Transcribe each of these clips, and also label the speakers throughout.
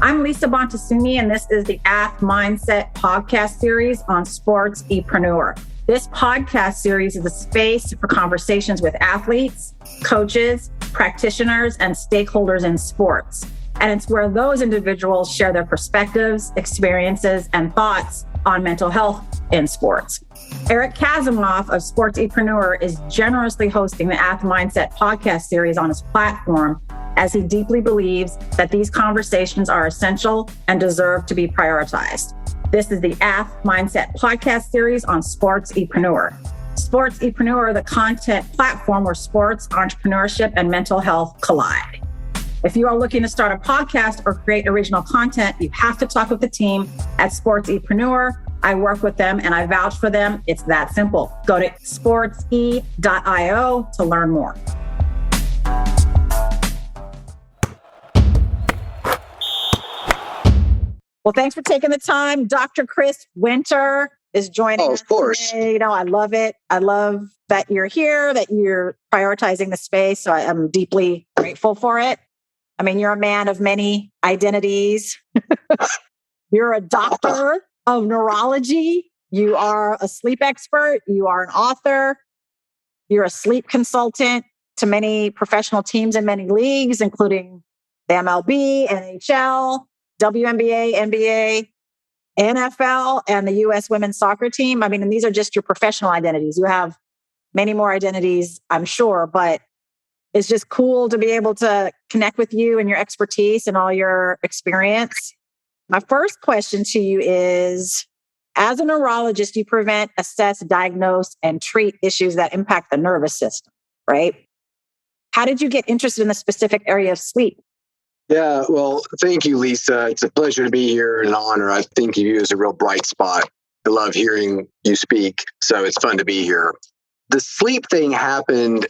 Speaker 1: I'm Lisa Bonta Sumii, and this is the AthMindset podcast series on sports-epreneur. This podcast series is a space for conversations with athletes, coaches, practitioners, and stakeholders in sports. And it's where those individuals share their perspectives, experiences, and thoughts on mental health in sports. Eric Kazimoff of Sports-epreneur is generously hosting the AthMindset podcast series on his platform, as he deeply believes that these conversations are essential and deserve to be prioritized. This is the AthMindset podcast series on Sports-epreneur. Sports-epreneur, the content platform where sports, entrepreneurship, and mental health collide. If you are looking to start a podcast or create original content, you have to talk with the team at Sports-epreneur. I work with them and I vouch for them. It's that simple. Go to sportse.io to learn more. Well, thanks for taking the time. Dr. Chris Winter is joining us today. I love it. I love that you're here, that you're prioritizing the space. So I'm deeply grateful for it. I mean, you're a man of many identities. You're a doctor of neurology. You are a sleep expert. You are an author. You're a sleep consultant to many professional teams in many leagues, including the MLB, NHL, WNBA, NBA, NFL, and the U.S. women's soccer team. I mean, and these are just your professional identities. You have many more identities, I'm sure, but it's just cool to be able to connect with you and your expertise and all your experience. My first question to you is, as a neurologist, you prevent, assess, diagnose, and treat issues that impact the nervous system, right? How did you get interested in the specific area of sleep?
Speaker 2: Yeah, well, thank you, Lisa. It's a pleasure to be here and an honor. I think of you as a real bright spot. I love hearing you speak, so it's fun to be here. The sleep thing happened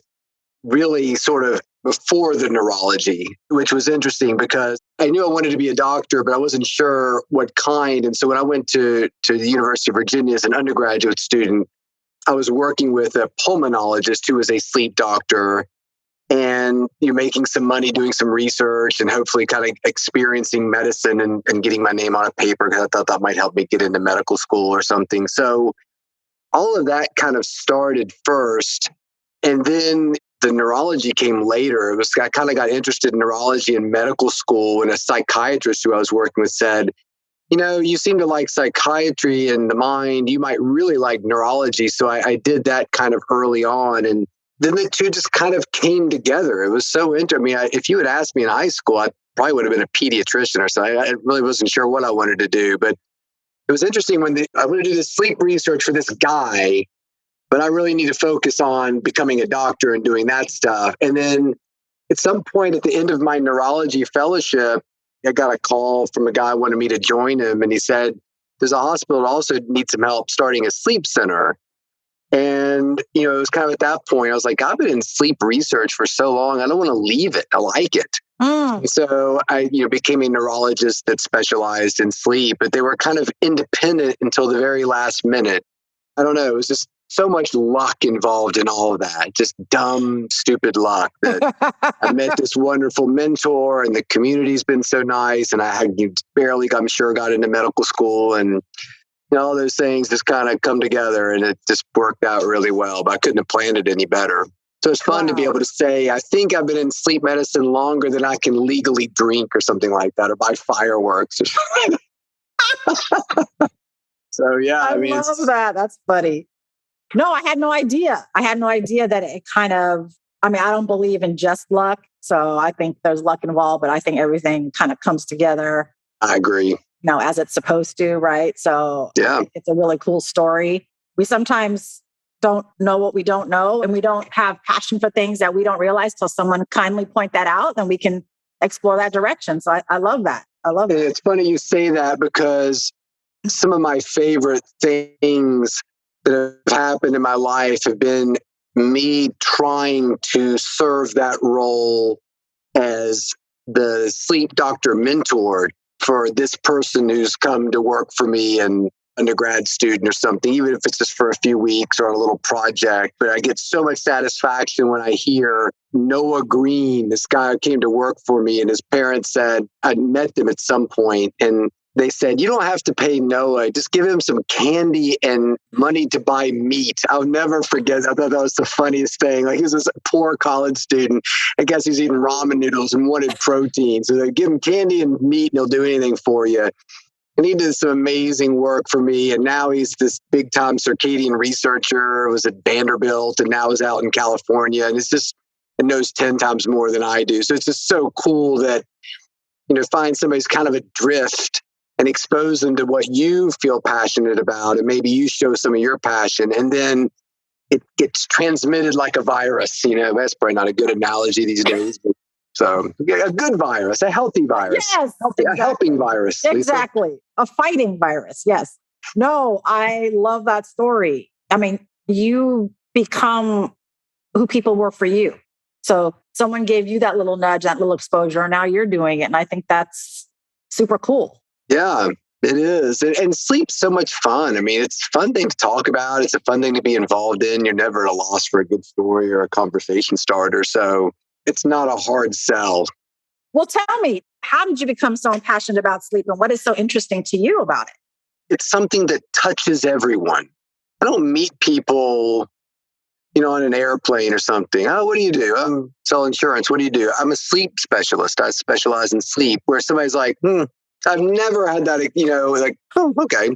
Speaker 2: really sort of before the neurology, which was interesting because I knew I wanted to be a doctor, but I wasn't sure what kind. And so when I went to the University of Virginia as an undergraduate student, I was working with a pulmonologist who was a sleep doctor. And you're making some money doing some research and hopefully kind of experiencing medicine and getting my name on a paper because I thought that might help me get into medical school or something. So all of that kind of started first. And then the neurology came later. I kind of got interested in neurology in medical school, and a psychiatrist who I was working with said, you seem to like psychiatry and the mind. You might really like neurology. So I did that kind of early on. And then the two just kind of came together. It was so interesting. I mean, if you had asked me in high school, I probably would have been a pediatrician or something. I really wasn't sure what I wanted to do. But it was interesting when I wanted to do this sleep research for this guy, but I really need to focus on becoming a doctor and doing that stuff. And then at some point at the end of my neurology fellowship, I got a call from a guy who wanted me to join him. And he said, there's a hospital that also needs some help starting a sleep center. And, it was kind of at that point, I was like, I've been in sleep research for so long. I don't want to leave it. I like it. And so I, became a neurologist that specialized in sleep, but they were kind of independent until the very last minute. I don't know. It was just so much luck involved in all of that. Just dumb, stupid luck that I met this wonderful mentor and the community's been so nice. And I had barely, I'm sure, got into medical school and all those things just kind of come together and it just worked out really well, but I couldn't have planned it any better. So it's fun to be able to say, I think I've been in sleep medicine longer than I can legally drink or something like that, or buy fireworks or something. So yeah,
Speaker 1: I love that. That's funny. No, I had no idea. I had no idea that it kind of, I don't believe in just luck. So I think there's luck involved, but I think everything kind of comes together.
Speaker 2: I agree.
Speaker 1: As it's supposed to, right? So
Speaker 2: yeah,
Speaker 1: it's a really cool story. We sometimes don't know what we don't know, and we don't have passion for things that we don't realize till someone kindly point that out, and we can explore that direction. So I love that. I love it.
Speaker 2: It's funny you say that because some of my favorite things that have happened in my life have been me trying to serve that role as the sleep doctor mentor for this person who's come to work for me. And undergrad student or something, even if it's just for a few weeks or on a little project. But I get so much satisfaction when I hear Noah Green, this guy who came to work for me, and his parents said, I'd met them at some point, and they said, you don't have to pay Noah. Just give him some candy and money to buy meat. I'll never forget. I thought that was the funniest thing. Like, he was this poor college student. I guess he's eating ramen noodles and wanted protein. So they give him candy and meat and he'll do anything for you. And he did some amazing work for me. And now he's this big time circadian researcher, was at Vanderbilt, and now is out in California. And it knows 10 times more than I do. So it's just so cool that, find somebody who's kind of adrift and expose them to what you feel passionate about. And maybe you show some of your passion, and then it gets transmitted like a virus. That's probably not a good analogy these days. So a good virus, a healthy virus.
Speaker 1: Yes.
Speaker 2: Exactly. A helping virus.
Speaker 1: Exactly.
Speaker 2: Lisa.
Speaker 1: A fighting virus. Yes. No, I love that story. I mean, you become who people were for you. So someone gave you that little nudge, that little exposure, and now you're doing it. And I think that's super cool.
Speaker 2: Yeah, it is. And sleep's so much fun. I mean, it's a fun thing to talk about. It's a fun thing to be involved in. You're never at a loss for a good story or a conversation starter. So it's not a hard sell.
Speaker 1: Well, tell me, how did you become so passionate about sleep, and what is so interesting to you about it?
Speaker 2: It's something that touches everyone. I don't meet people, on an airplane or something. Oh, what do you do? I sell insurance. What do you do? I'm a sleep specialist. I specialize in sleep. Where somebody's like, I've never had that, like, oh, okay.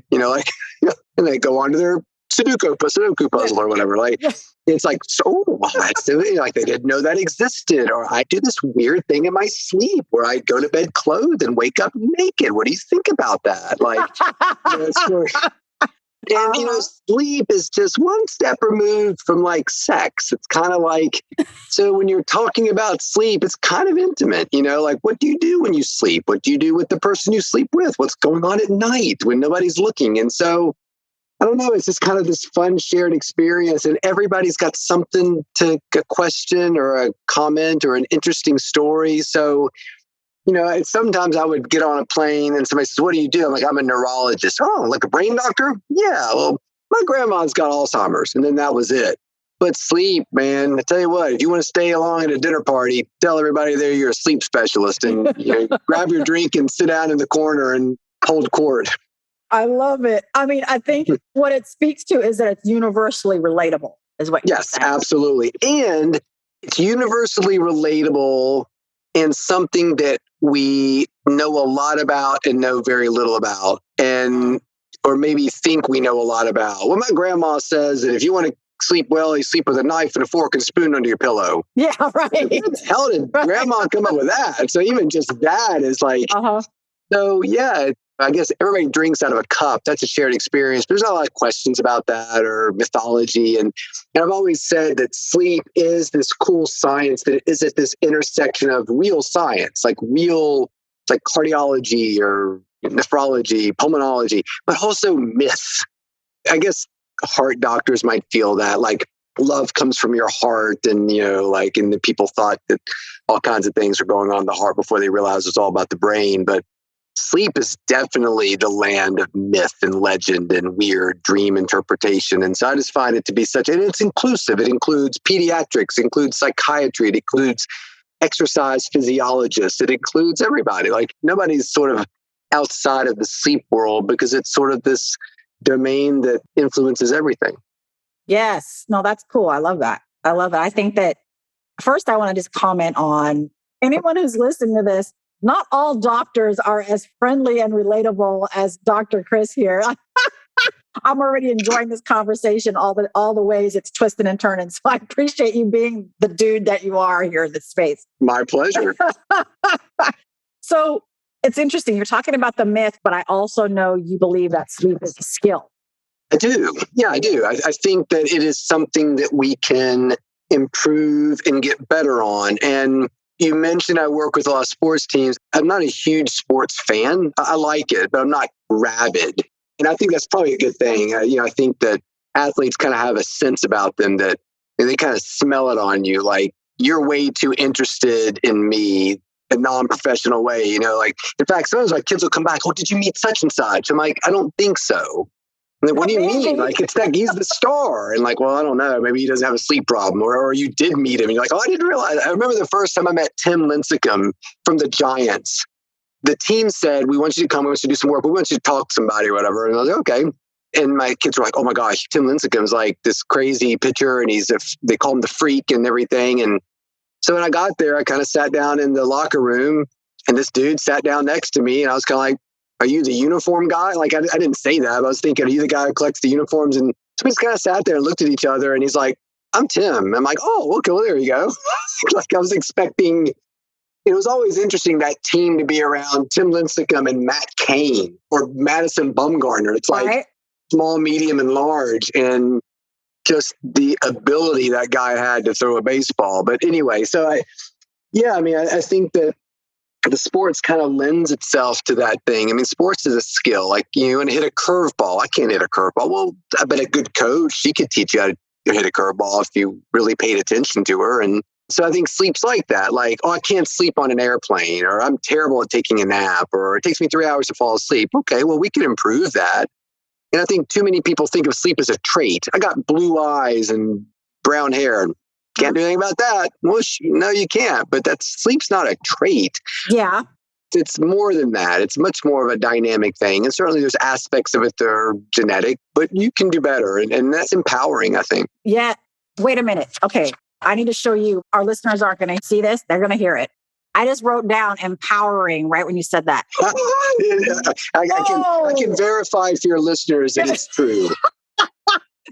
Speaker 2: And they go on to their Sudoku puzzle or whatever. Like, it's like, so that's like they didn't know that existed. Or I do this weird thing in my sleep where I go to bed clothed and wake up naked. What do you think about that? Like, and sleep is just one step removed from like sex. It's kind of like, so when you're talking about sleep, it's kind of intimate, like, what do you do when you sleep? What do you do with the person you sleep with? What's going on at night when nobody's looking? And so, I don't know, it's just kind of this fun shared experience, and everybody's got something to a question or a comment or an interesting story. So, sometimes I would get on a plane and somebody says, what do you do? I'm like, I'm a neurologist. Oh, like a brain doctor? Yeah, well, my grandma's got Alzheimer's. And then that was it. But sleep, man, I tell you what, if you want to stay along at a dinner party, tell everybody there you're a sleep specialist, and grab your drink and sit down in the corner and hold court.
Speaker 1: I love it. I mean, I think what it speaks to is that it's universally relatable, is what you're saying.
Speaker 2: Yes, absolutely. And it's universally relatable, and something that we know a lot about and know very little about, or maybe think we know a lot about. Well, my grandma says that if you want to sleep well, you sleep with a knife and a fork and a spoon under your pillow.
Speaker 1: Yeah, right.
Speaker 2: Where the hell did grandma come up with that? So even just that is like, So yeah, I guess everybody drinks out of a cup. That's a shared experience. But there's not a lot of questions about that or mythology. And I've always said that sleep is this cool science that is at this intersection of real science, like cardiology or nephrology, pulmonology, but also myths. I guess heart doctors might feel that, like, love comes from your heart, and and the people thought that all kinds of things are going on in the heart before they realized it's all about the brain. But sleep is definitely the land of myth and legend and weird dream interpretation. And so I just find it to be and it's inclusive. It includes pediatrics, it includes psychiatry, it includes exercise physiologists, it includes everybody. Like, nobody's sort of outside of the sleep world, because it's sort of this domain that influences everything.
Speaker 1: Yes. No, that's cool. I love that. I think that first I want to just comment on anyone who's listening to this. Not all doctors are as friendly and relatable as Dr. Chris here. I'm already enjoying this conversation, all the ways it's twisting and turning. So I appreciate you being the dude that you are here in this space.
Speaker 2: My pleasure.
Speaker 1: So it's interesting. You're talking about the myth, but I also know you believe that sleep is a skill.
Speaker 2: I do. Yeah, I do. I think that it is something that we can improve and get better on. And you mentioned I work with a lot of sports teams. I'm not a huge sports fan. I like it, but I'm not rabid. And I think that's probably a good thing. I think that athletes kind of have a sense about them that they kind of smell it on you. Like, you're way too interested in me, a non-professional way. Like, in fact, sometimes my kids will come back, oh, did you meet such and such? I'm like, I don't think so. And then, what do you mean? Like, it's that he's the star. And like, well, I don't know. Maybe he doesn't have a sleep problem. Or you did meet him. And you're like, oh, I didn't realize. I remember the first time I met Tim Lincecum from the Giants. The team said, we want you to come. We want you to do some work. We want you to talk to somebody or whatever. And I was like, okay. And my kids were like, oh my gosh, Tim Lincecum's like this crazy pitcher. And they call him the freak and everything. And so when I got there, I kind of sat down in the locker room and this dude sat down next to me. And I was kind of like, are you the uniform guy? Like, I didn't say that. But I was thinking, are you the guy who collects the uniforms? And so we just kind of sat there and looked at each other. And he's like, I'm Tim. I'm like, oh, okay, well, there you go. Like, I was expecting. It was always interesting, that team, to be around Tim Lincecum and Matt Cain or Madison Bumgarner. It's like small, medium, and large. And just the ability that guy had to throw a baseball. But anyway, so I think that the sports kind of lends itself to that thing. I mean, sports is a skill. Like, you want to hit a curveball. I can't hit a curveball. Well, I bet a good coach, she could teach you how to hit a curveball if you really paid attention to her. And so I think sleep's like that. Like, oh, I can't sleep on an airplane, or I'm terrible at taking a nap, or it takes me 3 hours to fall asleep. Okay, well, we can improve that. And I think too many people think of sleep as a trait. I got blue eyes and brown hair. Can't do anything about that. Well, no, you can't. But sleep's not a trait.
Speaker 1: Yeah.
Speaker 2: It's more than that. It's much more of a dynamic thing. And certainly there's aspects of it that are genetic, but you can do better. And that's empowering, I think.
Speaker 1: Yeah. Wait a minute. Okay. I need to show you. Our listeners aren't going to see this. They're going to hear it. I just wrote down empowering right when you said that.
Speaker 2: I can verify for your listeners that it's true.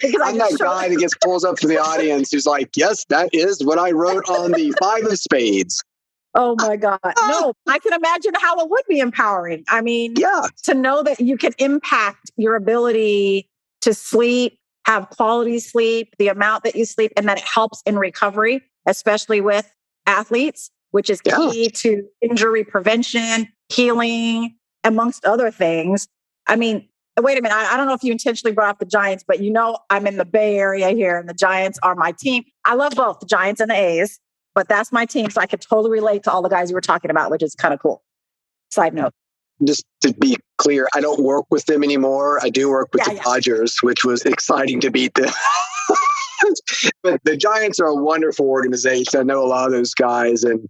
Speaker 2: I'm that guy that pulls up to the audience who's like, yes, that is what I wrote on the 5 of spades.
Speaker 1: Oh my God. No, I can imagine how it would be empowering. I mean, to know that you can impact your ability to sleep, have quality sleep, the amount that you sleep, and that it helps in recovery, especially with athletes, which is key to injury prevention, healing, amongst other things. I mean, wait a minute. I don't know if you intentionally brought up the Giants, but I'm in the Bay Area here and the Giants are my team. I love both the Giants and the A's, but that's my team. So I could totally relate to all the guys you were talking about, which is kind of cool. Side note.
Speaker 2: Just to be clear, I don't work with them anymore. I do work with the Dodgers, which was exciting to beat them. But the Giants are a wonderful organization. I know a lot of those guys. And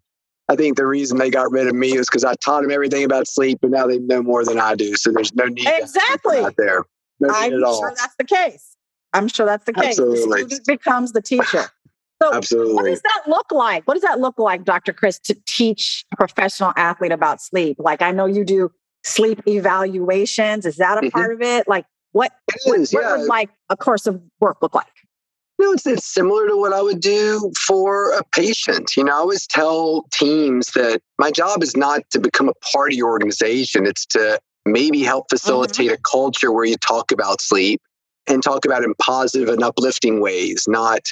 Speaker 2: I think the reason they got rid of me is because I taught them everything about sleep, and now they know more than I do. So there's no need out there. No need at all.
Speaker 1: I'm sure that's the case.
Speaker 2: Absolutely.
Speaker 1: The student becomes the teacher. So
Speaker 2: absolutely.
Speaker 1: What does that look like? What does that look like, Dr. Chris, to teach a professional athlete about sleep? Like, I know you do sleep evaluations. Is that a part of it? Like, what would like a course of work look like?
Speaker 2: It's similar to what I would do for a patient. I always tell teams that my job is not to become a part of your organization. It's to maybe help facilitate a culture where you talk about sleep and talk about it in positive and uplifting ways, not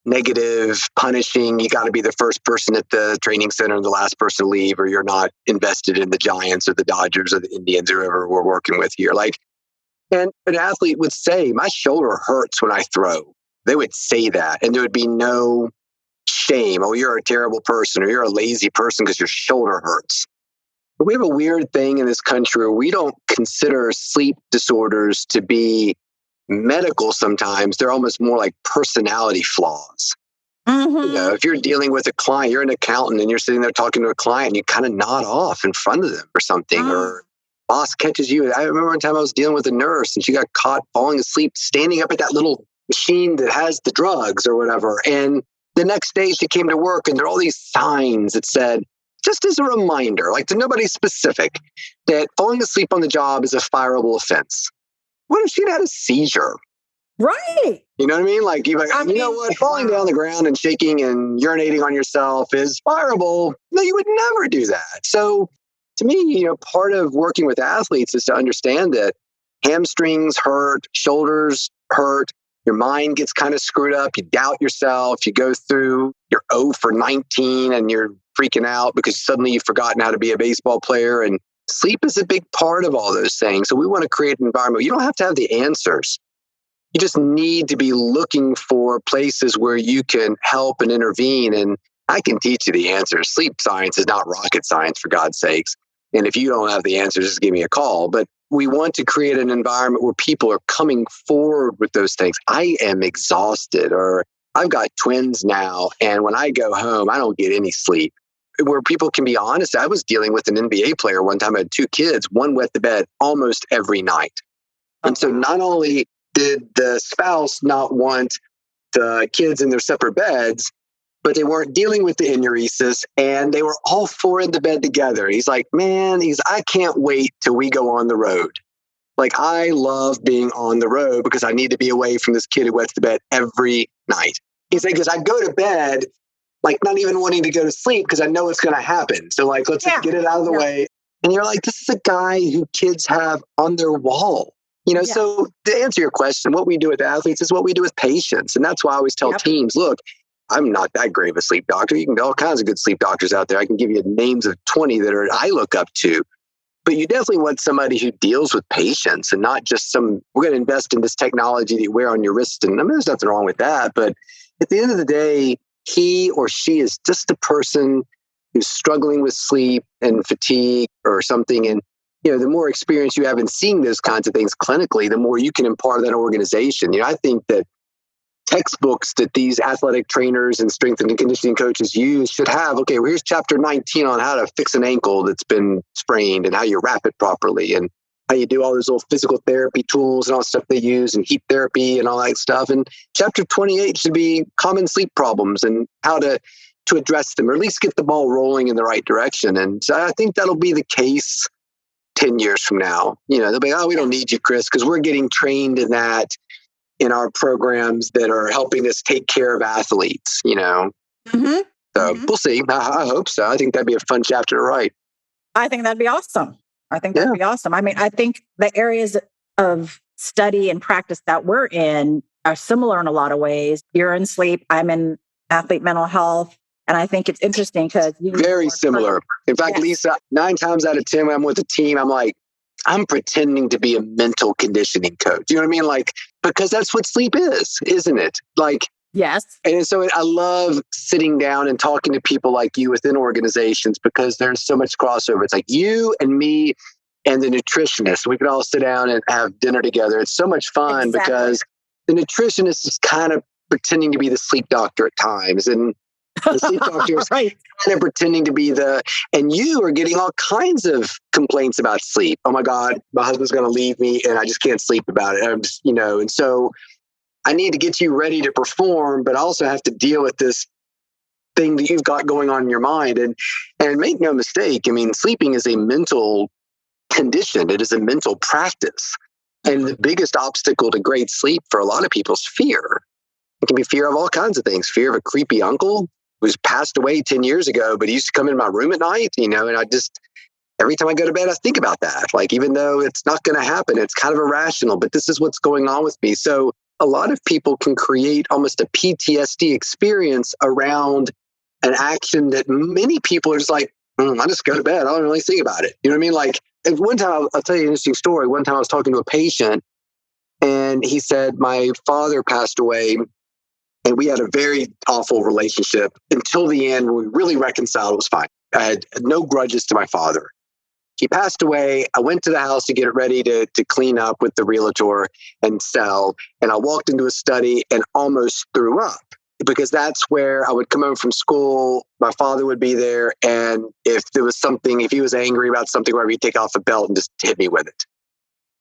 Speaker 2: negative, punishing. You got to be the first person at the training center and the last person to leave, or you're not invested in the Giants or the Dodgers or the Indians or whoever we're working with here. And an athlete would say, my shoulder hurts when I throw. They would say that, and there would be no shame. Oh, you're a terrible person, or you're a lazy person because your shoulder hurts. But we have a weird thing in this country where we don't consider sleep disorders to be medical sometimes. They're almost more like personality flaws. If you're dealing with a client, you're an accountant and you're sitting there talking to a client and you kind of nod off in front of them or something, or boss catches you. I remember one time I was dealing with a nurse and she got caught falling asleep, standing up at that little machine that has the drugs or whatever. And the next day she came to work and there are all these signs that said, just as a reminder, like to nobody specific, that falling asleep on the job is a fireable offense. What if she'd had a seizure?
Speaker 1: Right.
Speaker 2: You know what I mean? Like, you know what? Falling down the ground and shaking and urinating on yourself is fireable. No, you would never do that. So to me, part of working with athletes is to understand that hamstrings hurt, shoulders hurt, your mind gets kind of screwed up, you doubt yourself, you go through, you're 0 for 19 and you're freaking out because suddenly you've forgotten how to be a baseball player. And sleep is a big part of all those things. So we want to create an environment. You don't have to have the answers. You just need to be looking for places where you can help and intervene. And I can teach you the answers. Sleep science is not rocket science, for God's sakes. And if you don't have the answers, just give me a call. But we want to create an environment where people are coming forward with those things. I am exhausted, or I've got twins now, and when I go home, I don't get any sleep. Where people can be honest, I was dealing with an NBA player one time. I had two kids, one wet the bed almost every night. And so not only did the spouse not want the kids in their separate beds, but they weren't dealing with the enuresis, and they were all four in the bed together. He's like, man, I can't wait till we go on the road. Like, I love being on the road because I need to be away from this kid who wets the bed every night. He's like, because I go to bed, like, not even wanting to go to sleep because I know it's going to happen. So, like, let's just get it out of the way. And you're like, this is a guy who kids have on their wall. So to answer your question, what we do with athletes is what we do with patients. And that's why I always tell teams, look, I'm not that great of a sleep doctor. You can get all kinds of good sleep doctors out there. I can give you names of 20 that I look up to. But you definitely want somebody who deals with patients and not just we're going to invest in this technology that you wear on your wrist. And I mean, there's nothing wrong with that. But at the end of the day, he or she is just a person who's struggling with sleep and fatigue or something. And, the more experience you have in seeing those kinds of things clinically, the more you can impart that organization. I think that textbooks that these athletic trainers and strength and conditioning coaches use should have, okay, well, here's chapter 19 on how to fix an ankle that's been sprained and how you wrap it properly and how you do all those little physical therapy tools and all the stuff they use and heat therapy and all that stuff. And chapter 28 should be common sleep problems and how to address them, or at least get the ball rolling in the right direction. And so I think that'll be the case 10 years from now. They'll be, oh, we don't need you, Chris, because we're getting trained in that in our programs that are helping us take care of athletes, So we'll see. I hope so. I think that'd be a fun chapter to write.
Speaker 1: I think that'd be awesome. I mean, I think the areas of study and practice that we're in are similar in a lot of ways. You're in sleep. I'm in athlete mental health. And I think it's interesting because
Speaker 2: very similar. In fact, Lisa, 9 times out of 10, when I'm with a team, I'm like, I'm pretending to be a mental conditioning coach. You know what I mean? Like, because that's what sleep is, isn't it? Like,
Speaker 1: yes.
Speaker 2: And so I love sitting down and talking to people like you within organizations because there's so much crossover. It's like you and me and the nutritionist. We could all sit down and have dinner together. It's so much fun because the nutritionist is kind of pretending to be the sleep doctor at times. And the sleep doctor is kind of pretending to be and you are getting all kinds of complaints about sleep. Oh my God, my husband's going to leave me and I just can't sleep about it. I'm just, and so I need to get you ready to perform, but I also have to deal with this thing that you've got going on in your mind. And make no mistake, I mean, sleeping is a mental condition. It is a mental practice. And the biggest obstacle to great sleep for a lot of people is fear. It can be fear of all kinds of things. Fear of a creepy uncle who's passed away 10 years ago, but he used to come in my room at night, and I just, every time I go to bed, I think about that. Like, even though it's not going to happen, it's kind of irrational, but this is what's going on with me. So a lot of people can create almost a PTSD experience around an action that many people are just like, I just go to bed. I don't really think about it. You know what I mean? Like, one time, I'll tell you an interesting story. One time I was talking to a patient and he said, my father passed away and we had a very awful relationship until the end. When we really reconciled, it was fine. I had no grudges to my father. He passed away. I went to the house to get it ready to clean up with the realtor and sell. And I walked into a study and almost threw up because that's where I would come home from school. My father would be there. And if there was something, if he was angry about something, wherever, he'd take off a belt and just hit me with it.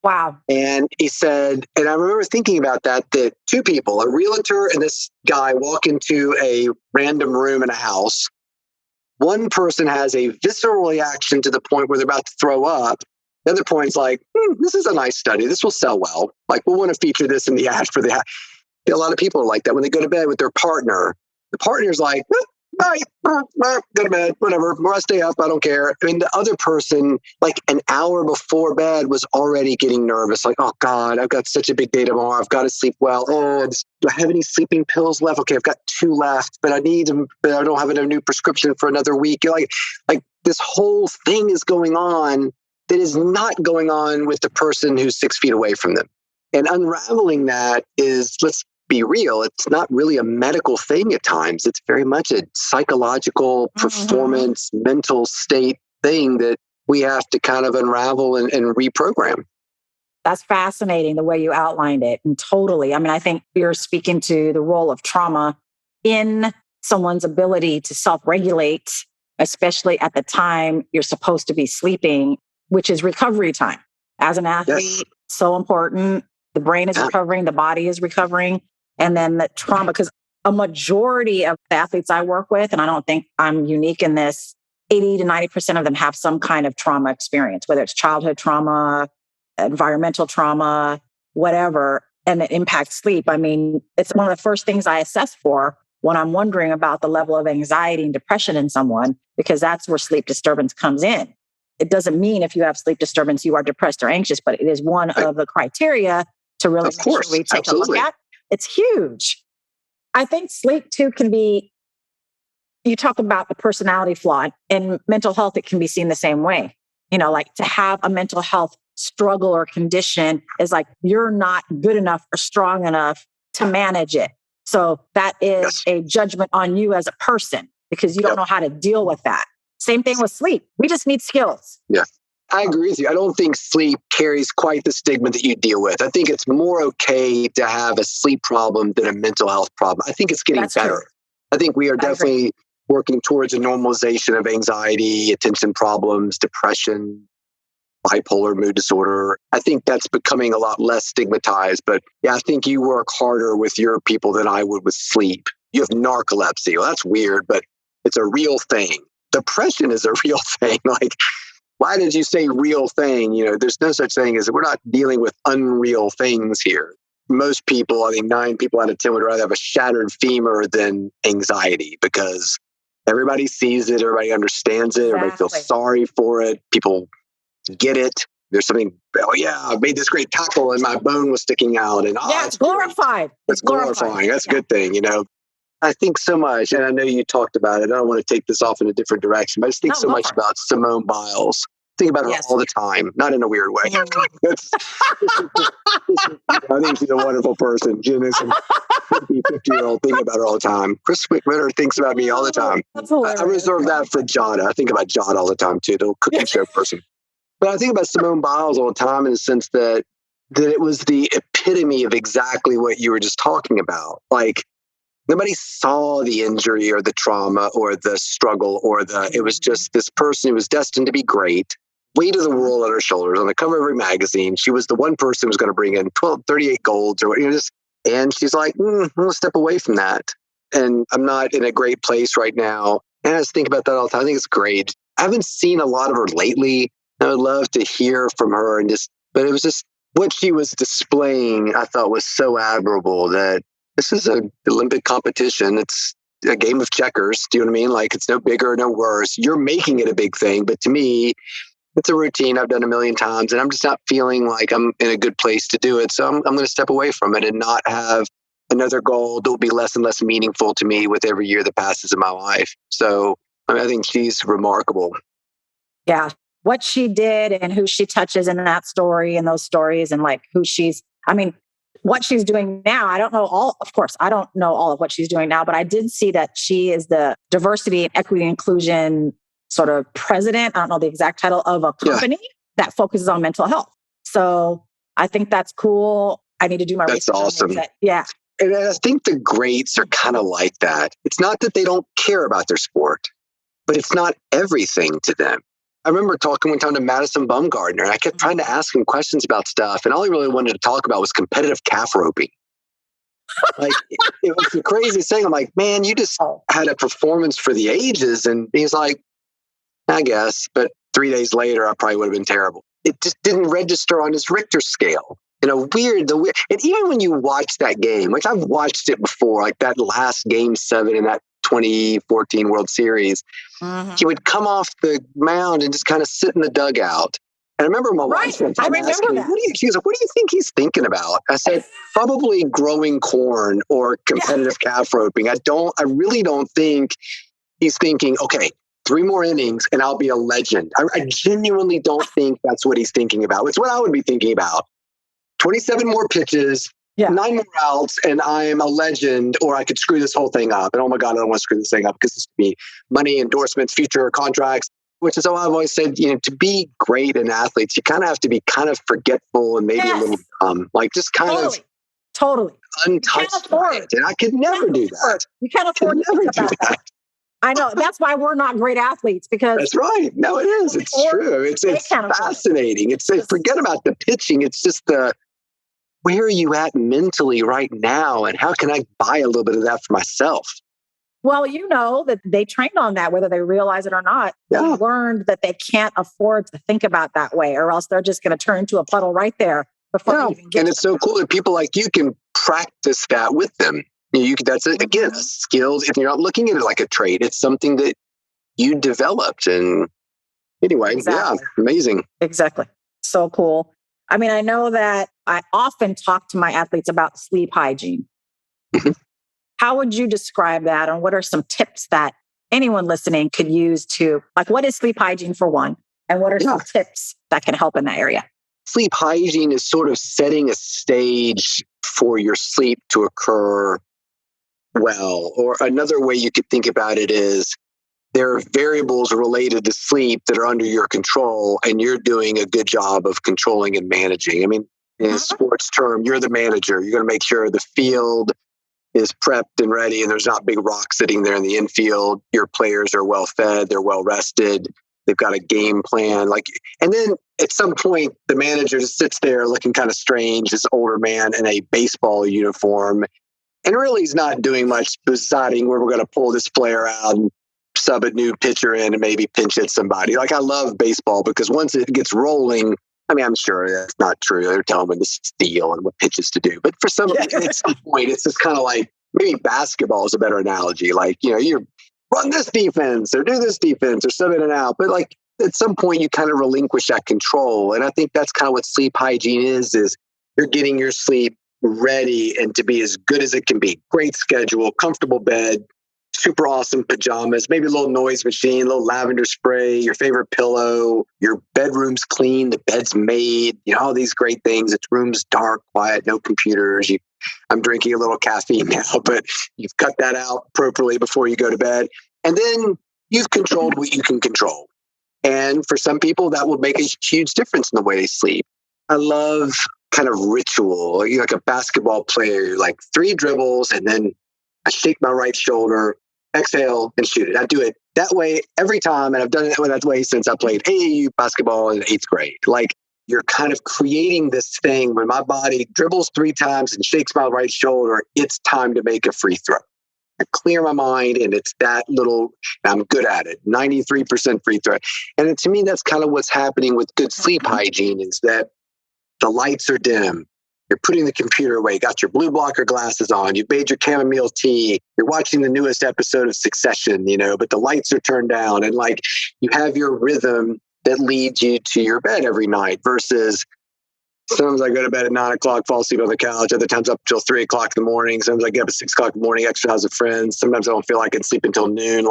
Speaker 1: Wow.
Speaker 2: And he said, and I remember thinking about that two people, a realtor and this guy, walk into a random room in a house. One person has a visceral reaction to the point where they're about to throw up. The other point's like, this is a nice study. This will sell well. Like, we'll want to feature this in the ad for the ad. A lot of people are like that when they go to bed with their partner. The partner's like, bye, go to bed, whatever. More I stay up, I don't care. I mean, the other person, like an hour before bed, was already getting nervous. Like, oh God, I've got such a big day tomorrow. I've got to sleep well. Oh, do I have any sleeping pills left? Okay, I've got 2 left, but I need them. But I don't have a new prescription for another week. You're like this whole thing is going on that is not going on with the person who's 6 feet away from them. And unraveling that is, let's be real, it's not really a medical thing at times. It's very much a psychological performance, mental state thing that we have to kind of unravel and reprogram.
Speaker 1: That's fascinating the way you outlined it. And totally. I mean, I think you're speaking to the role of trauma in someone's ability to self-regulate, especially at the time you're supposed to be sleeping, which is recovery time. As an athlete, yes. So important. The brain is recovering, the body is recovering. And then the trauma, because a majority of the athletes I work with, and I don't think I'm unique in this, 80 to 90% of them have some kind of trauma experience, whether it's childhood trauma, environmental trauma, whatever, and it impacts sleep. I mean, it's one of the first things I assess for when I'm wondering about the level of anxiety and depression in someone, because that's where sleep disturbance comes in. It doesn't mean if you have sleep disturbance, you are depressed or anxious, but it is one of the criteria to really make sure we take a look at. It's huge. I think sleep too can be, you talk about the personality flaw, and mental health, it can be seen the same way. You know, like to have a mental health struggle or condition is like, you're not good enough or strong enough to manage it. So that is a judgment on you as a person because you don't know how to deal with that. Same thing with sleep. We just need skills.
Speaker 2: Yeah, I agree with you. I don't think sleep carries quite the stigma that you deal with. I think it's more okay to have a sleep problem than a mental health problem. I think it's getting better. True. I think we are definitely working towards a normalization of anxiety, attention problems, depression, bipolar mood disorder. I think that's becoming a lot less stigmatized. But yeah, I think you work harder with your people than I would with sleep. You have narcolepsy. Well, that's weird, but it's a real thing. Depression is a real thing. Like, why did you say real thing? You know, there's no such thing as, we're not dealing with unreal things here. Most people, I think 9 people out of 10 would rather have a shattered femur than anxiety because everybody sees it, everybody understands it, everybody feels sorry for it. People get it. There's something, oh yeah, I made this great tackle and my bone was sticking out. And
Speaker 1: it's glorified.
Speaker 2: It's glorifying. That's a good thing, you know. I think so much, and I know you talked about it. I don't want to take this off in a different direction, but I just think so much about Simone Biles. Think about her all the time, not in a weird way. I think she's a wonderful person. She is a 50-year-old thinking about her all the time. Chris Ritter thinks about me all the time. I reserve that for Jada. I think about Jada all the time, too, the cooking show person. But I think about Simone Biles all the time in the sense that it was the epitome of exactly what you were just talking about. Like, nobody saw the injury or the trauma or the struggle it was just this person who was destined to be great. Weight of the world on her shoulders. On the cover of every magazine, she was the one person who was going to bring in 38 golds or what, and she's like, I'm going to step away from that. And I'm not in a great place right now. And I just think about that all the time. I think it's great. I haven't seen a lot of her lately. I would love to hear from her but it was just what she was displaying, I thought was so admirable that this is an Olympic competition. It's a game of checkers. Do you know what I mean? Like, it's no bigger, no worse. You're making it a big thing. But to me, it's a routine I've done a million times, and I'm just not feeling like I'm in a good place to do it. So I'm going to step away from it and not have another goal that will be less and less meaningful to me with every year that passes in my life. So I think she's remarkable.
Speaker 1: Yeah. What she did and who she touches in that story and those stories and like what she's doing now, I don't know all of what she's doing now, but I did see that she is the diversity and equity and inclusion sort of president. I don't know the exact title of a company that focuses on mental health. So I think that's cool. I need to do my research.
Speaker 2: That's awesome.
Speaker 1: Yeah.
Speaker 2: And I think the greats are kind of like that. It's not that they don't care about their sport, but it's not everything to them. I remember talking one time to Madison Bumgardner, and I kept trying to ask him questions about stuff, and all he really wanted to talk about was competitive calf roping. Like, it was the craziest thing. I'm like, man, you just had a performance for the ages. And he's like, I guess, but 3 days later, I probably would have been terrible. It just didn't register on his Richter scale. And even when you watch that game, which I've watched it before, like that last Game 7 in that 2014 World Series, he would come off the mound and just kind of sit in the dugout. And I remember my wife asking me, what do you think he's thinking about? I said, probably growing corn or competitive calf roping. I really don't think he's thinking, okay, 3 more innings and I'll be a legend. I genuinely don't think that's what he's thinking about. It's what I would be thinking about. 27 more pitches, 9 more outs, and I am a legend, or I could screw this whole thing up. And oh my God, I don't want to screw this thing up because this could be money, endorsements, future contracts. which is how I've always said, to be great in athletes, you kind of have to be kind of forgetful and maybe a little like just kind of untouched by it. And I could never do that.
Speaker 1: You can't afford to think about that. I know. That's why we're not great athletes, because
Speaker 2: that's right. No, it is. It's true. It's fascinating. It's forget about the pitching. It's just where are you at mentally right now, and how can I buy a little bit of that for myself?
Speaker 1: Well, that they trained on that, whether they realize it or not. Yeah. They learned that they can't afford to think about that way, or else they're just going to turn into a puddle right there before they even get.
Speaker 2: And it's so cool that people like you can practice that with them. That's again a skill. If you're not looking at it like a trait, it's something that you developed. And anyway, amazing.
Speaker 1: Exactly. So cool. I mean, I know that I often talk to my athletes about sleep hygiene. How would you describe that? And what are some tips that anyone listening could use to, what is sleep hygiene for one? And what are some tips that can help in that area?
Speaker 2: Sleep hygiene is sort of setting a stage for your sleep to occur well. Or another way you could think about it is there are variables related to sleep that are under your control, and you're doing a good job of controlling and managing. I mean, in a sports term, you're the manager. You're going to make sure the field is prepped and ready, and there's not big rocks sitting there in the infield. Your players are well fed, they're well rested, they've got a game plan. And then at some point, the manager just sits there looking kind of strange, this older man in a baseball uniform, and really he's not doing much deciding where we're going to pull this player out and sub a new pitcher in and maybe pinch hit somebody. I love baseball because once it gets rolling, I mean, I'm sure that's not true. They're telling me to steal and what pitches to do. But for at some point, it's just kind of like, maybe basketball is a better analogy. You run this defense or do this defense or sub in and out. But at some point, you kind of relinquish that control. And I think that's kind of what sleep hygiene is you're getting your sleep ready and to be as good as it can be. Great schedule, comfortable bed, super awesome pajamas, maybe a little noise machine, a little lavender spray, your favorite pillow, your bedroom's clean, the bed's made, all these great things. Its room's dark, quiet, no computers. I'm drinking a little caffeine now, but you've cut that out appropriately before you go to bed. And then you've controlled what you can control. And for some people, that will make a huge difference in the way they sleep. I love kind of ritual, like a basketball player, 3 dribbles, and then I shake my right shoulder, exhale, and shoot it. I do it that way every time. And I've done it that way since I played AAU basketball in 8th grade. You're kind of creating this thing when my body dribbles 3 times and shakes my right shoulder, it's time to make a free throw. I clear my mind, and it's that little, I'm good at it, 93% free throw. And to me, that's kind of what's happening with good sleep hygiene is that the lights are dim. You're putting the computer away, got your blue blocker glasses on, you've made your chamomile tea, you're watching the newest episode of Succession, but the lights are turned down, and you have your rhythm that leads you to your bed every night versus sometimes I go to bed at 9 o'clock, fall asleep on the couch, other times up till 3 o'clock in the morning, sometimes I get up at 6 o'clock in the morning, exercise with friends, sometimes I don't feel like I can sleep until noon,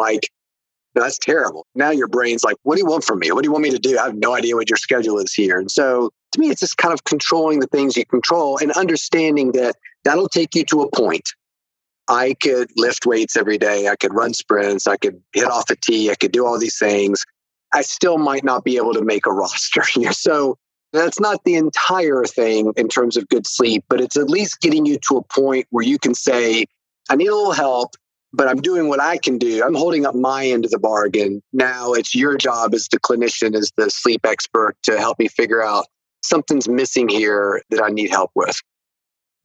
Speaker 2: that's terrible. Now your brain's like, what do you want from me? What do you want me to do? I have no idea what your schedule is here. And so to me, it's just kind of controlling the things you control and understanding that that'll take you to a point. I could lift weights every day. I could run sprints. I could hit off a tee. I could do all these things. I still might not be able to make a roster here. So that's not the entire thing in terms of good sleep, but it's at least getting you to a point where you can say, I need a little help, but I'm doing what I can do. I'm holding up my end of the bargain. Now it's your job as the clinician, as the sleep expert, to help me figure out something's missing here that I need help with.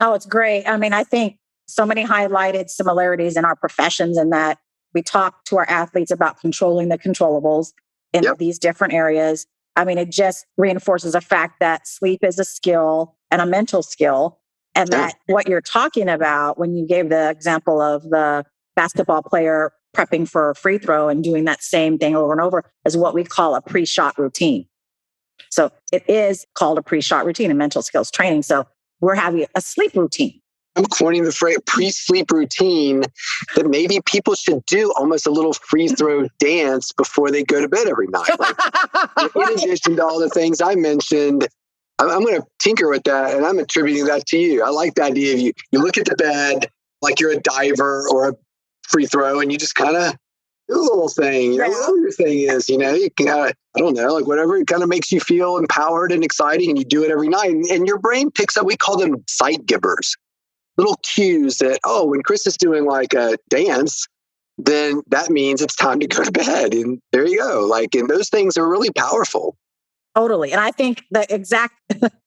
Speaker 1: Oh, it's great. I mean, I think so many highlighted similarities in our professions in that we talk to our athletes about controlling the controllables in these different areas. I mean, it just reinforces the fact that sleep is a skill and a mental skill. And that what you're talking about when you gave the example of the basketball player prepping for a free throw and doing that same thing over and over is what we call a pre-shot routine. So it is called a pre-shot routine in mental skills training. So we're having a sleep routine.
Speaker 2: I'm coining the phrase pre-sleep routine that maybe people should do almost a little free throw dance before they go to bed every night. In addition to all the things I mentioned, I'm going to tinker with that, and I'm attributing that to you. I like the idea of you look at the bed like you're a diver or a free throw, and you just kind of little thing, whatever your thing is, you can I don't know, like whatever, it kind of makes you feel empowered and exciting, and you do it every night. And your brain picks up, we call them sight givers, little cues that, when Chris is doing like a dance, then that means it's time to go to bed. And there you go. Like, and those things are really powerful.
Speaker 1: Totally. And I think the exact,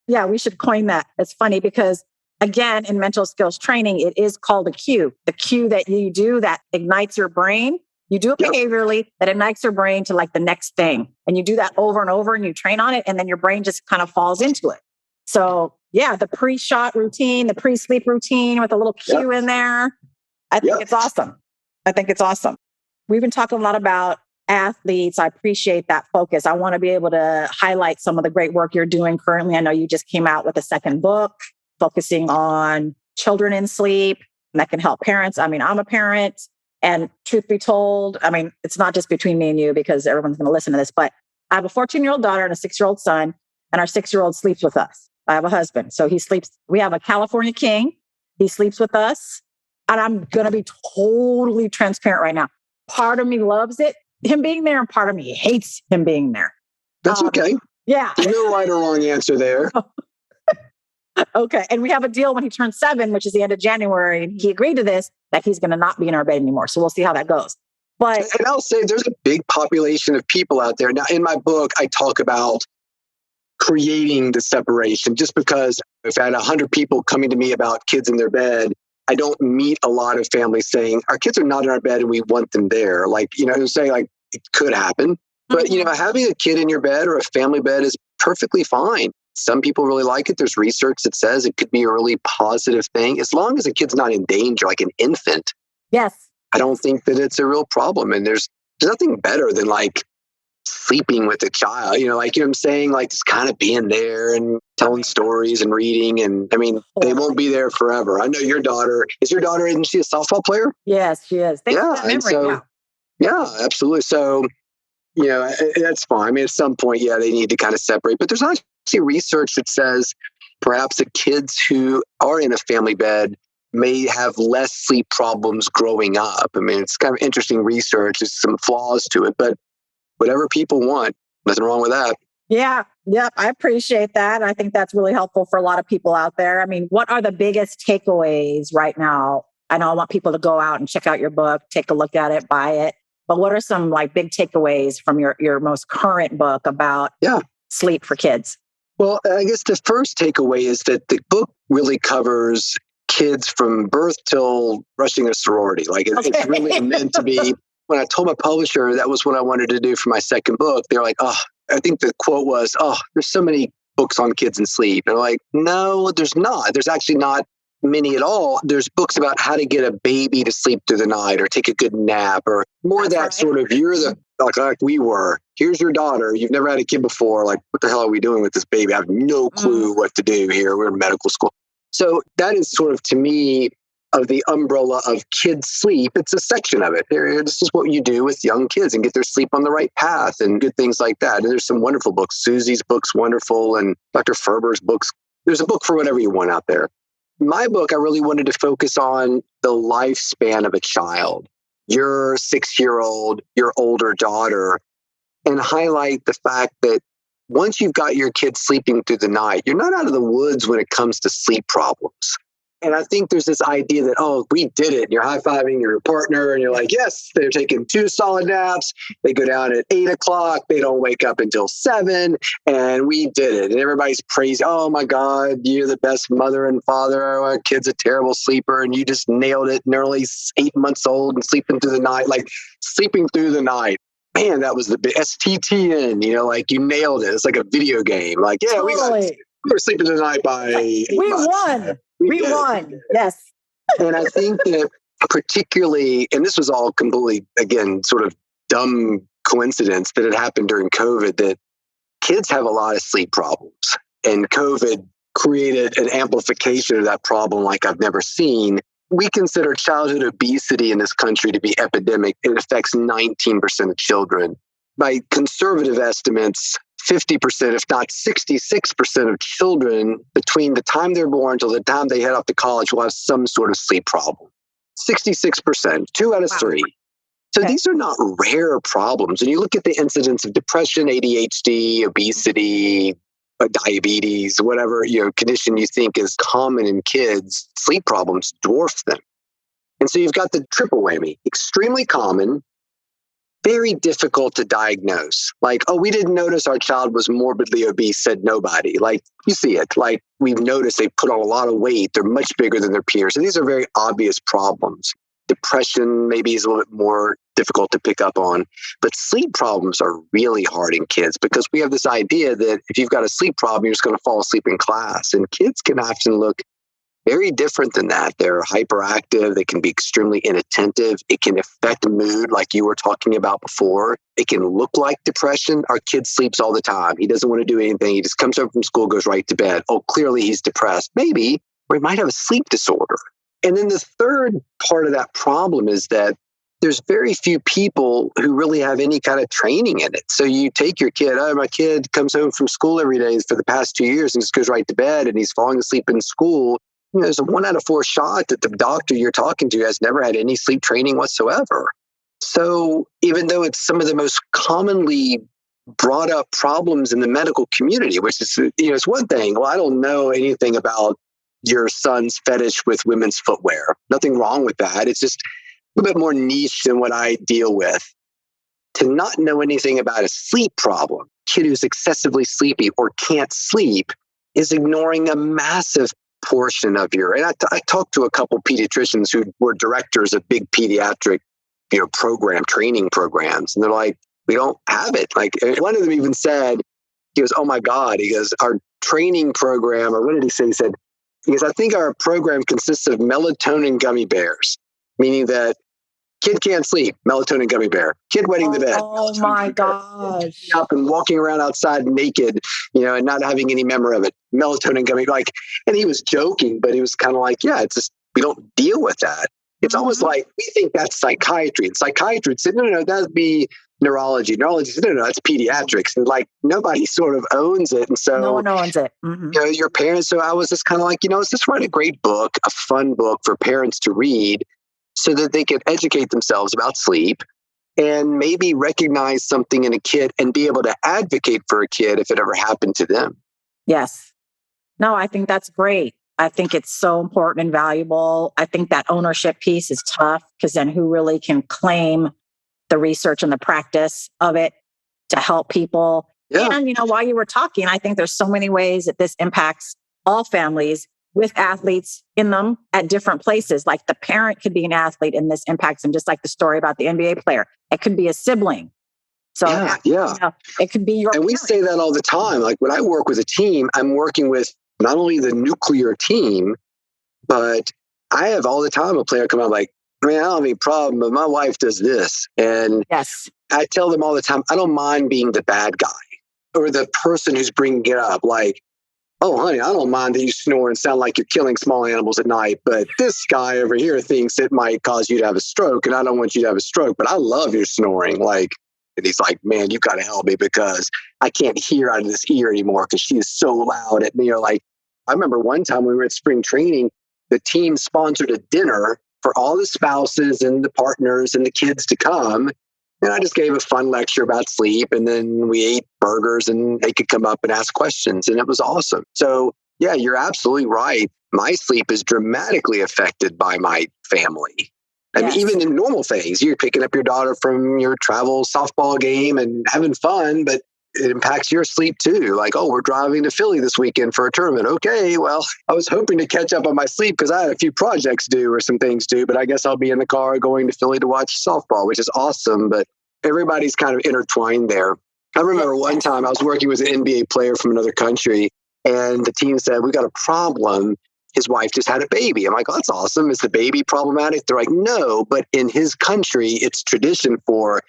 Speaker 1: we should coin that. It's funny because, again, in mental skills training, it is called a cue. The cue that you do that ignites your brain. You do it behaviorally, that ignites your brain to like the next thing. And you do that over and over and you train on it. And then your brain just kind of falls into it. So the pre-shot routine, the pre-sleep routine with a little cue in there. I think it's awesome. We've been talking a lot about athletes. I appreciate that focus. I want to be able to highlight some of the great work you're doing currently. I know you just came out with a second book focusing on children in sleep, and that can help parents. I mean, I'm a parent, and truth be told, I mean, it's not just between me and you because everyone's going to listen to this, but I have a 14-year-old daughter and a 6-year-old son, and our 6-year-old sleeps with us. I have a husband. So he sleeps. We have a California king. He sleeps with us. And I'm going to be totally transparent right now. Part of me loves him being there, and part of me hates him being there.
Speaker 2: That's okay.
Speaker 1: Yeah.
Speaker 2: There's no right or wrong answer there.
Speaker 1: Okay. And we have a deal when he turns 7, which is the end of January. And he agreed to this, that he's going to not be in our bed anymore. So we'll see how that goes. But
Speaker 2: and I'll say there's a big population of people out there. Now, in my book, I talk about creating the separation, just because if I had 100 people coming to me about kids in their bed, I don't meet a lot of families saying our kids are not in our bed and we want them there. Like, saying like it could happen, but having a kid in your bed or a family bed is perfectly fine. Some people really like it. There's research that says it could be a really positive thing as long as a kid's not in danger, like an infant.
Speaker 1: Yes.
Speaker 2: I don't think that it's a real problem. And there's nothing better than like sleeping with a child, like, I'm saying, like just kind of being there and telling stories and reading. And I mean, they won't be there forever. I know isn't she a softball player?
Speaker 1: Yes, she is. Thanks for that memory.
Speaker 2: Yeah, absolutely. So, that's fine. I mean, at some point, they need to kind of separate, but there's actually research that says perhaps the kids who are in a family bed may have less sleep problems growing up. I mean, it's kind of interesting research. There's some flaws to it, but whatever people want, nothing wrong with that.
Speaker 1: Yeah. Yep. I appreciate that. I think that's really helpful for a lot of people out there. I mean, what are the biggest takeaways right now? I know I want people to go out and check out your book, take a look at it, buy it. But what are some like big takeaways from your most current book about sleep for kids?
Speaker 2: Well, I guess the first takeaway is that the book really covers kids from birth till rushing a sorority. Like it's really meant to be. When I told my publisher that was what I wanted to do for my second book, they're like, I think the quote was, there's so many books on kids and sleep. And I'm like, no, there's not. There's actually not many at all. There's books about how to get a baby to sleep through the night or take a good nap or more of that sort of, you're the, like we were, here's your daughter. You've never had a kid before. Like, what the hell are we doing with this baby? I have no clue what to do here. We're in medical school. So that is sort of, to me, of the umbrella of kids sleep. It's a section of it. This is what you do with young kids and get their sleep on the right path and good things like that. And there's some wonderful books. Susie's book's wonderful, and Dr. Ferber's books. There's a book for whatever you want out there. My book, I really wanted to focus on the lifespan of a child, your 6-year-old, your older daughter, and highlight the fact that once you've got your kids sleeping through the night, you're not out of the woods when it comes to sleep problems. And I think there's this idea that, we did it. You're high-fiving your partner and you're like, yes, they're taking 2 solid naps. They go down at 8:00. They don't wake up until 7. And we did it. And everybody's praising, oh my God, you're the best mother and father. Our kid's a terrible sleeper. And you just nailed it. And they're only 8 months old and sleeping through the night, like sleeping through the night. Man, that was the big STTN, like you nailed it. It's like a video game. Like, yeah,
Speaker 1: totally.
Speaker 2: we were sleeping through the night by 8 months.
Speaker 1: Won. We won. Yes.
Speaker 2: And I think that particularly, and this was all completely, again, sort of dumb coincidence that it happened during COVID, that kids have a lot of sleep problems. And COVID created an amplification of that problem like I've never seen. We consider childhood obesity in this country to be epidemic. It affects 19% of children. By conservative estimates, 50%, if not 66% of children between the time they're born until the time they head off to college will have some sort of sleep problem. 66%, 2 out of 3. So these are not rare problems. And you look at the incidence of depression, ADHD, obesity, diabetes, whatever condition you think is common in kids, sleep problems dwarf them. And so you've got the triple whammy, extremely common, very difficult to diagnose. Like, oh, we didn't notice our child was morbidly obese, said nobody. Like, you see it. Like, we've noticed they put on a lot of weight. They're much bigger than their peers. And these are very obvious problems. Depression maybe is a little bit more difficult to pick up on. But sleep problems are really hard in kids because we have this idea that if you've got a sleep problem, you're just going to fall asleep in class. And kids can often look very different than that. They're hyperactive. They can be extremely inattentive. It can affect mood, like you were talking about before. It can look like depression. Our kid sleeps all the time. He doesn't want to do anything. He just comes home from school, goes right to bed. Oh, clearly he's depressed. Maybe, or he might have a sleep disorder. And then the third part of that problem is that there's very few people who really have any kind of training in it. So you take your kid, oh, my kid comes home from school every day for the past 2 years and just goes right to bed and he's falling asleep in school. There's a 1 out of 4 shot that the doctor you're talking to has never had any sleep training whatsoever. So even though it's some of the most commonly brought up problems in the medical community, which is, it's one thing. Well, I don't know anything about your son's fetish with women's footwear. Nothing wrong with that. It's just a little bit more niche than what I deal with. To not know anything about a sleep problem, kid who's excessively sleepy or can't sleep, is ignoring a massive portion of your, and I talked to a couple pediatricians who were directors of big pediatric, training programs. And they're like, we don't have it. Like one of them even said, he goes, oh my God, he goes, our training program, or what did he say? He said, because I think our program consists of melatonin gummy bears, meaning that kid can't sleep, melatonin gummy bear. Kid wetting the bed.
Speaker 1: Oh my gosh.
Speaker 2: Up and walking around outside naked, and not having any memory of it. Melatonin gummy, and he was joking, but he was kind of like, yeah, it's just, we don't deal with that. It's almost like we think that's psychiatry. And psychiatry said, no, that'd be neurology. Neurology said, no, that's pediatrics. And nobody sort of owns it. And so
Speaker 1: no one owns it. Mm-hmm.
Speaker 2: Your parents, so I was just kind of like, let's just write a great book, a fun book for parents to read so that they can educate themselves about sleep and maybe recognize something in a kid and be able to advocate for a kid if it ever happened to them.
Speaker 1: Yes. No, I think that's great. I think it's so important and valuable. I think that ownership piece is tough because then who really can claim the research and the practice of it to help people? Yeah. And, while you were talking, I think there's so many ways that this impacts all families with athletes in them at different places. Like the parent could be an athlete and this impacts them, just like the story about the NBA player. It could be a sibling. So it could be your
Speaker 2: And
Speaker 1: parent.
Speaker 2: we say that all the time. Like when I work with a team, I'm working with not only the nuclear team, but I have all the time a player come out like, man, I don't have any problem, but my wife does this. And
Speaker 1: yes,
Speaker 2: I tell them all the time, I don't mind being the bad guy or the person who's bringing it up. Like, oh, honey, I don't mind that you snore and sound like you're killing small animals at night, but this guy over here thinks it might cause you to have a stroke, and I don't want you to have a stroke, but I love your snoring. And he's like, man, you've got to help me because I can't hear out of this ear anymore because she is so loud at me. I remember one time we were at spring training, the team sponsored a dinner for all the spouses and the partners and the kids to come. And I just gave a fun lecture about sleep. And then we ate burgers and they could come up and ask questions. And it was awesome. So yeah, you're absolutely right. My sleep is dramatically affected by my family. I mean, even in normal things, you're picking up your daughter from your travel softball game and having fun, but it impacts your sleep too. Like, oh, we're driving to Philly this weekend for a tournament. Okay, well, I was hoping to catch up on my sleep because I had a few projects due or some things due, but I guess I'll be in the car going to Philly to watch softball, which is awesome. But everybody's kind of intertwined there. I remember one time I was working with an NBA player from another country, and the team said, we got a problem. His wife just had a baby. I'm like, oh, that's awesome. Is the baby problematic? They're like, no, but in his country, it's tradition for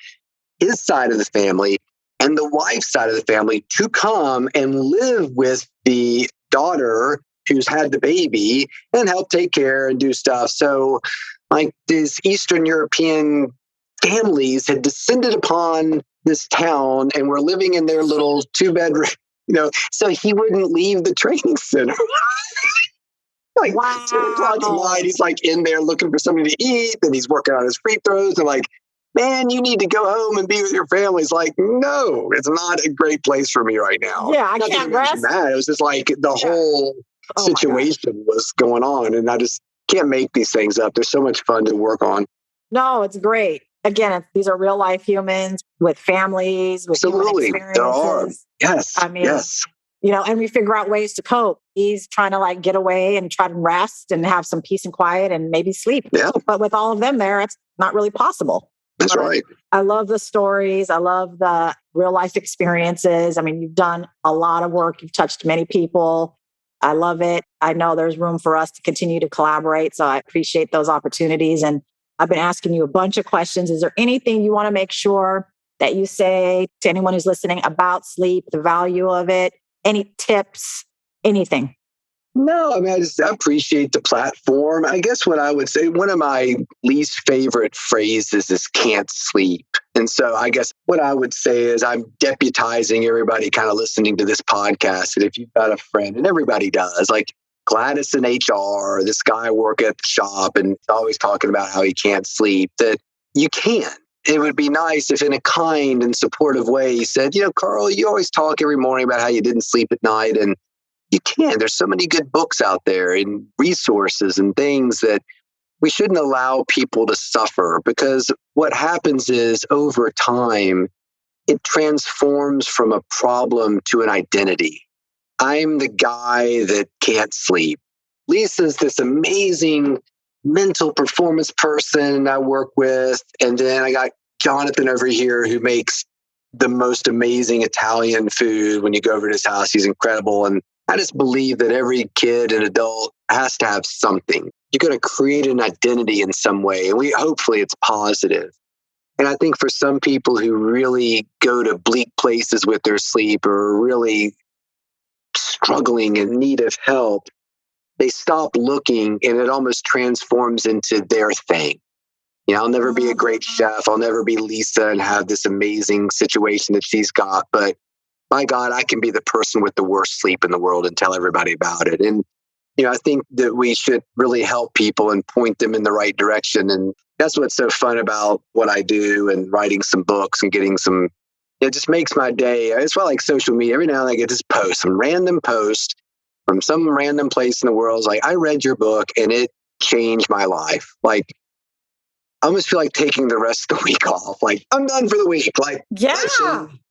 Speaker 2: his side of the family and the wife's side of the family to come and live with the daughter who's had the baby and help take care and do stuff. So like these Eastern European families had descended upon this town and were living in their little 2-bedroom, so he wouldn't leave the training center. Like 10 o'clock at night, he's like in there looking for something to eat, and he's working on his free throws, and like man, you need to go home and be with your family. It's like, no, it's not a great place for me right now.
Speaker 1: Yeah, I can't rest.
Speaker 2: It was just like the whole situation was going on. And I just can't make these things up. They're so much fun to work on.
Speaker 1: No, it's great. Again, these are real life humans with families, with human experiences.
Speaker 2: There are. Yes.
Speaker 1: I mean, and we figure out ways to cope. He's trying to get away and try to rest and have some peace and quiet and maybe sleep.
Speaker 2: Yeah.
Speaker 1: But with all of them there, it's not really possible.
Speaker 2: That's right.
Speaker 1: I love the stories. I love the real life experiences. I mean, you've done a lot of work. You've touched many people. I love it. I know there's room for us to continue to collaborate. So I appreciate those opportunities. And I've been asking you a bunch of questions. Is there anything you want to make sure that you say to anyone who's listening about sleep, the value of it, any tips, anything?
Speaker 2: No, I mean, I appreciate the platform. I guess what I would say, one of my least favorite phrases is can't sleep. And so I guess what I would say is I'm deputizing everybody kind of listening to this podcast. And if you've got a friend, and everybody does, like Gladys in HR, this guy work at the shop and always talking about how he can't sleep, that you can. It would be nice if in a kind and supportive way he said, Carl, you always talk every morning about how you didn't sleep at night. And you can. There's so many good books out there and resources and things that we shouldn't allow people to suffer, because what happens is over time, it transforms from a problem to an identity. I'm the guy that can't sleep. Lisa's this amazing mental performance person I work with. And then I got Jonathan over here who makes the most amazing Italian food. When you go over to his house, he's incredible. And I just believe that every kid and adult has to have something. You're going to create an identity in some way. And hopefully it's positive. And I think for some people who really go to bleak places with their sleep or are really struggling in need of help, they stop looking and it almost transforms into their thing. I'll never be a great chef. I'll never be Lisa and have this amazing situation that she's got. But my God, I can be the person with the worst sleep in the world and tell everybody about it. And, I think that we should really help people and point them in the right direction. And that's what's so fun about what I do and writing some books and getting some, it just makes my day. It's why I like social media. Every now and then I get this post, some random post from some random place in the world. It's like, I read your book and it changed my life. Like, I almost feel like taking the rest of the week off. Like, I'm done for the week. Like,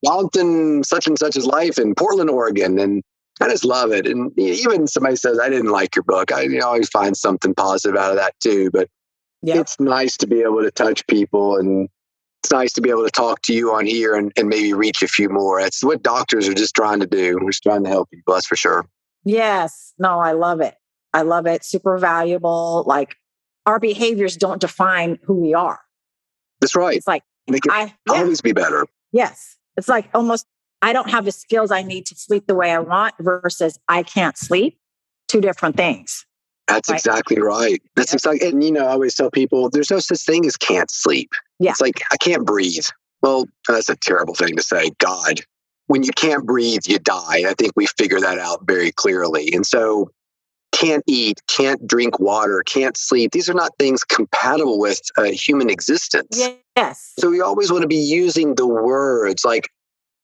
Speaker 2: Mountain such and such's life in Portland, Oregon. And I just love it. And even somebody says, I didn't like your book, I always find something positive out of that too. But it's nice to be able to touch people. And it's nice to be able to talk to you on here and maybe reach a few more. That's what doctors are just trying to do. We're just trying to help people. That's for sure.
Speaker 1: Yes. No, I love it. I love it. Super valuable. Like, our behaviors don't define who we are.
Speaker 2: That's right.
Speaker 1: It's like,
Speaker 2: they can always be better.
Speaker 1: Yes. It's like almost, I don't have the skills I need to sleep the way I want versus I can't sleep. Two different things.
Speaker 2: That's exactly right. That's exactly, and I always tell people there's no such thing as can't sleep. Yeah. It's like, I can't breathe. Well, that's a terrible thing to say. God, when you can't breathe, you die. I think we figure that out very clearly. And so can't eat, can't drink water, can't sleep. These are not things compatible with human existence.
Speaker 1: Yes.
Speaker 2: So we always want to be using the words like,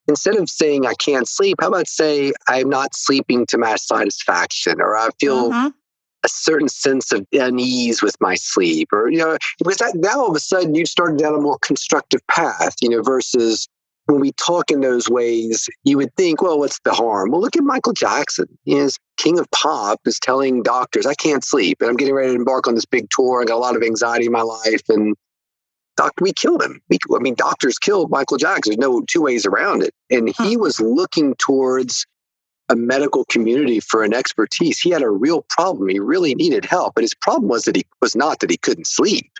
Speaker 2: instead of saying I can't sleep, how about say I'm not sleeping to my satisfaction, or I feel a certain sense of unease with my sleep, or, because now all of a sudden you started down a more constructive path, versus when we talk in those ways, you would think, well, what's the harm? Well, look at Michael Jackson. He's king of pop, is telling doctors, I can't sleep, and I'm getting ready to embark on this big tour. I got a lot of anxiety in my life, and we killed him. Doctors killed Michael Jackson. There's no two ways around it. And he was looking towards a medical community for an expertise. He had a real problem. He really needed help. But his problem was not that he couldn't sleep.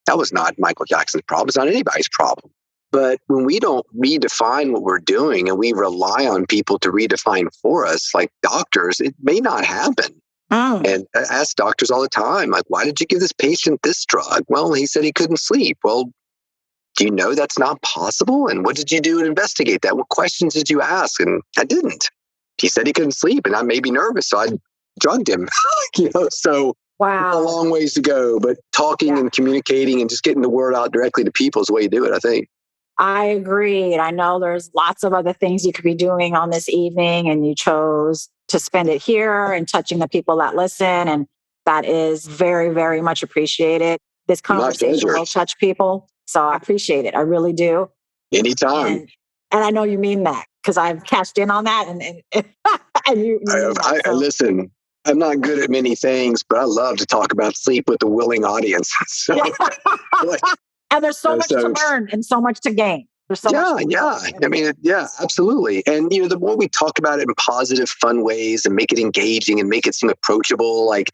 Speaker 2: That was not Michael Jackson's problem. It's not anybody's problem. But when we don't redefine what we're doing and we rely on people to redefine for us, like doctors, it may not happen. And I ask doctors all the time, like, why did you give this patient this drug? Well, he said he couldn't sleep. Well, do you know that's not possible? And what did you do to investigate that? What questions did you ask? And I didn't. He said he couldn't sleep and I may be nervous, so I drugged him. So
Speaker 1: Wow.
Speaker 2: A long ways to go, but talking and communicating and just getting the word out directly to people is the way you do it, I think.
Speaker 1: I agree. And I know there's lots of other things you could be doing on this evening, and you chose to spend it here and touching the people that listen. And that is very, very much appreciated. This conversation will touch people. So I appreciate it. I really do.
Speaker 2: Anytime.
Speaker 1: And I know you mean that, because I've cashed in on that. And you mean that, so.
Speaker 2: Listen, I'm not good at many things, but I love to talk about sleep with a willing audience. So,
Speaker 1: and there's so much to learn and so much to gain. There's so much.
Speaker 2: I mean, absolutely. And, the more we talk about it in positive, fun ways and make it engaging and make it seem approachable, like,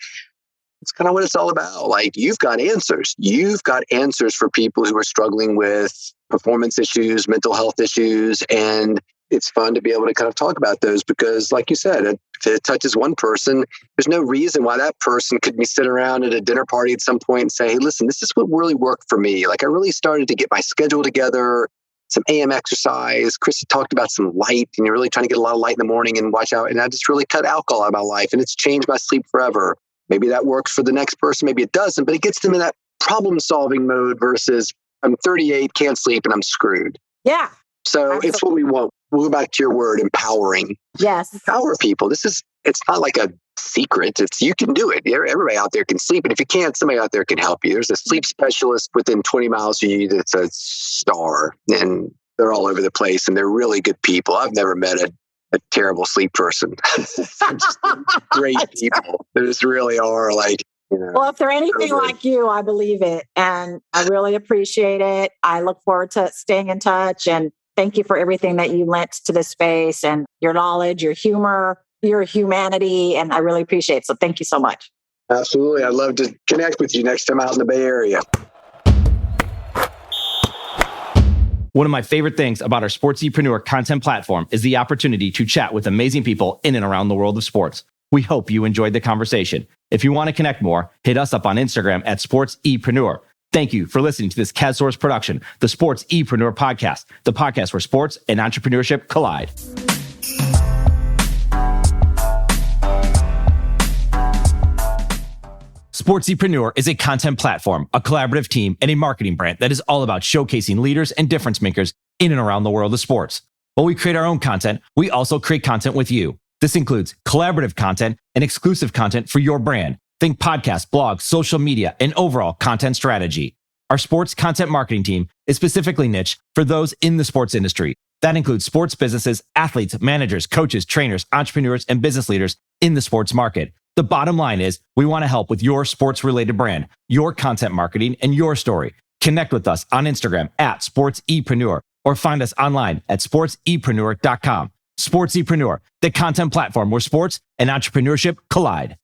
Speaker 2: it's kind of what it's all about. Like, you've got answers. You've got answers for people who are struggling with performance issues, mental health issues. And it's fun to be able to kind of talk about those because, like you said, if it touches one person, there's no reason why that person couldn't be sitting around at a dinner party at some point and say, hey, listen, this is what really worked for me. Like, I really started to get my schedule together, some AM exercise. Chris talked about some light, and you're really trying to get a lot of light in the morning and watch out. And I just really cut alcohol out of my life, and it's changed my sleep forever. Maybe that works for the next person. Maybe it doesn't, but it gets them in that problem-solving mode versus I'm 38, can't sleep, and I'm screwed.
Speaker 1: Yeah.
Speaker 2: So absolutely. It's what we want. We'll go back to your word, empowering.
Speaker 1: Yes.
Speaker 2: Empower people. It's not like a secret. You can do it. Everybody out there can sleep. And if you can't, somebody out there can help you. There's a sleep specialist within 20 miles of you that's a star, and they're all over the place, and they're really good people. I've never met a terrible sleep person. Just great people. They just really are
Speaker 1: Well, if they're anything like you, I believe it. And I really appreciate it. I look forward to staying in touch, and thank you for everything that you lent to this space and your knowledge, your humor, your humanity. And I really appreciate it. So thank you so much.
Speaker 2: Absolutely. I'd love to connect with you next time out in the Bay Area.
Speaker 3: One of my favorite things about our Sportsepreneur content platform is the opportunity to chat with amazing people in and around the world of sports. We hope you enjoyed the conversation. If you want to connect more, hit us up on Instagram at Sportsepreneur. Thank you for listening to this CADSource production, the Sportsepreneur podcast, the podcast where sports and entrepreneurship collide. Sportsepreneur is a content platform, a collaborative team, and a marketing brand that is all about showcasing leaders and difference makers in and around the world of sports. While we create our own content, we also create content with you. This includes collaborative content and exclusive content for your brand. Think podcasts, blogs, social media, and overall content strategy. Our sports content marketing team is specifically niche for those in the sports industry. That includes sports businesses, athletes, managers, coaches, trainers, entrepreneurs, and business leaders in the sports market. The bottom line is we want to help with your sports-related brand, your content marketing, and your story. Connect with us on Instagram at Sportsepreneur or find us online at sportsepreneur.com. Sportsepreneur, the content platform where sports and entrepreneurship collide.